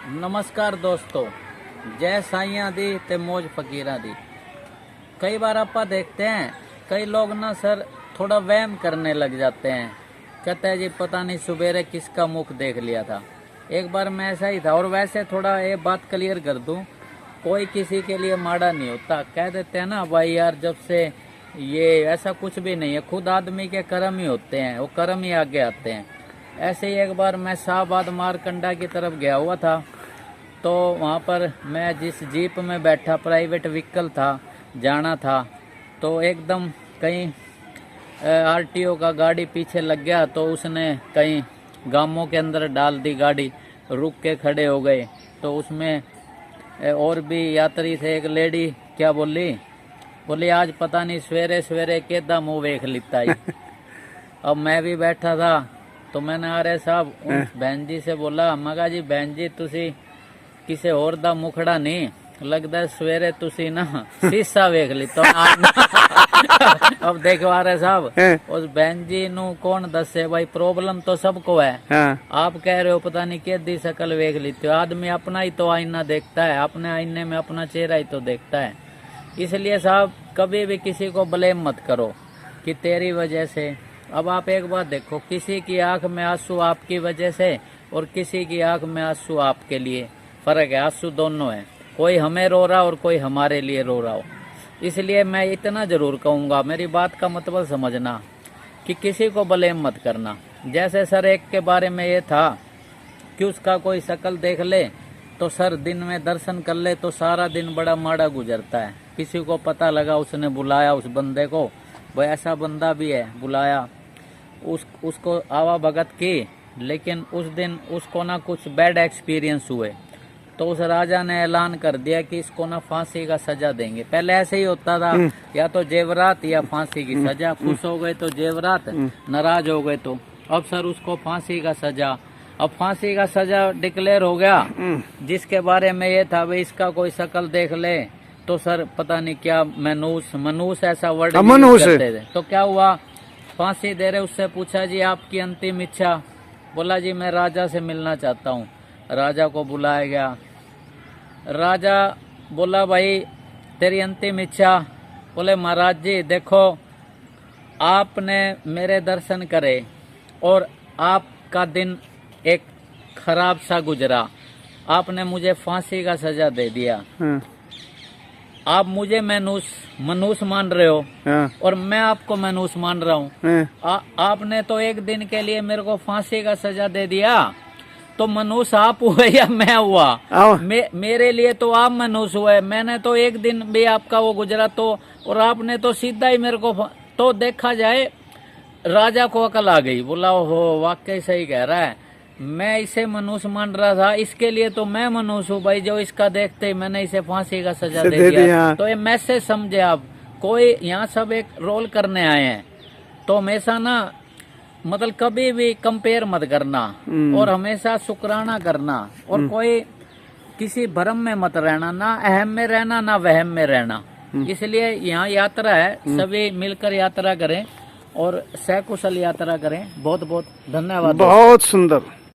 नमस्कार दोस्तों, जय साइयां दी ते मौज फकीरा दी। कई बार आप देखते हैं कई लोग ना सर थोड़ा वहम करने लग जाते हैं। कहते हैं जी पता नहीं सुबेरे किसका मुख देख लिया था। एक बार मैं ऐसा ही था। और वैसे थोड़ा ये बात क्लियर कर दूं, कोई किसी के लिए माड़ा नहीं होता। कह देते हैं ना भाई यार, जब से ये ऐसा कुछ भी नहीं है, खुद आदमी के कर्म ही होते हैं, वो कर्म ही आगे आते हैं। ऐसे ही एक बार मैं शाहबाद मारकंडा की तरफ गया हुआ था, तो वहाँ पर मैं जिस जीप में बैठा, प्राइवेट व्हीकल था, जाना था, तो एकदम कहीं आरटीओ का गाड़ी पीछे लग गया, तो उसने कहीं गांवों के अंदर डाल दी गाड़ी। रुक के खड़े हो गए, तो उसमें और भी यात्री थे। एक लेडी क्या बोली आज पता नहीं सवेरे सवेरे केदा मुँह वेख लिता ही। अब मैं भी बैठा था, तो मैंने अरे साहब उन बहन जी से बोला, मगा जी बहन जी तुसी किसी और दा मुखड़ा नहीं लगता, सवेरे तुसी ना शीशा वेख ली। तो अब देखो अरे साहब, उस बहन जी नु कौन दसे भाई, प्रॉब्लम तो सबको है। आप कह रहे हो पता नहीं केदी शकल वेख ली, तो आदमी अपना ही तो आईना देखता है, अपने आईने में अपना चेहरा ही तो देखता है। इसलिए साहब कभी भी किसी को ब्लेम मत करो कि तेरी वजह से। अब आप एक बात देखो, किसी की आंख में आंसू आपकी वजह से और किसी की आंख में आंसू आपके लिए फर्क है। आंसू दोनों है, कोई हमें रो रहा और कोई हमारे लिए रो रहा हो। इसलिए मैं इतना जरूर कहूँगा, मेरी बात का मतलब समझना कि किसी को ब्लेम मत करना। जैसे सर एक के बारे में ये था कि उसका कोई शक्ल देख ले तो सर दिन में दर्शन कर ले तो सारा दिन बड़ा माड़ा गुजरता है। किसी को पता लगा, उसने बुलाया उस बंदे को, भाई ऐसा बंदा भी है, बुलाया, उसको आवा भगत की, लेकिन उस दिन उसको ना कुछ बैड एक्सपीरियंस हुए, तो उस राजा ने ऐलान कर दिया कि इसको ना फांसी का सजा देंगे। पहले ऐसे ही होता था, या तो जेवरात या फांसी की सजा। खुश हो गए तो जेवरात, नाराज हो गए तो अब सर उसको फांसी का सजा। अब फांसी का सजा डिक्लेयर हो गया। जिसके बारे में ये था भाई इसका कोई शक्ल देख ले तो सर पता नहीं क्या मनूस ऐसा वर्ड करते थे। तो क्या हुआ, फांसी दे रहे, उससे पूछा जी आपकी अंतिम इच्छा। बोला जी मैं राजा से मिलना चाहता हूँ। राजा को बुलाया गया। राजा बोला भाई तेरी अंतिम इच्छा। बोले महाराज जी देखो, आपने मेरे दर्शन करे और आपका दिन एक खराब सा गुजरा, आपने मुझे फांसी का सजा दे दिया। आप मुझे मनूस मान रहे हो और मैं आपको मनूस मान रहा हूँ। आपने तो एक दिन के लिए मेरे को फांसी का सजा दे दिया, तो मनूस आप हुए या मैं हुआ? मेरे लिए तो आप मनूस हुए, मैंने तो एक दिन भी आपका वो गुजरा तो, और आपने तो सीधा ही मेरे को। तो देखा जाए राजा को अकल आ गई, बोला हो वाकई सही कह रहा है, मैं इसे मनुष मान रहा था, इसके लिए तो मैं मनुष्य हूँ भाई, जो इसका देखते ही मैंने इसे फांसी का सजा दे दिया। तो ये मैसेज समझे आप, कोई यहाँ सब एक रोल करने आए हैं, तो हमेशा ना मतलब कभी भी कंपेयर मत करना और हमेशा शुक्राना करना, और कोई किसी भ्रम में मत रहना, ना अहम में रहना ना वहम में रहना। इसलिए यहाँ यात्रा है, सभी मिलकर यात्रा करें और सकुशल यात्रा करें। बहुत बहुत धन्यवाद। बहुत सुंदर।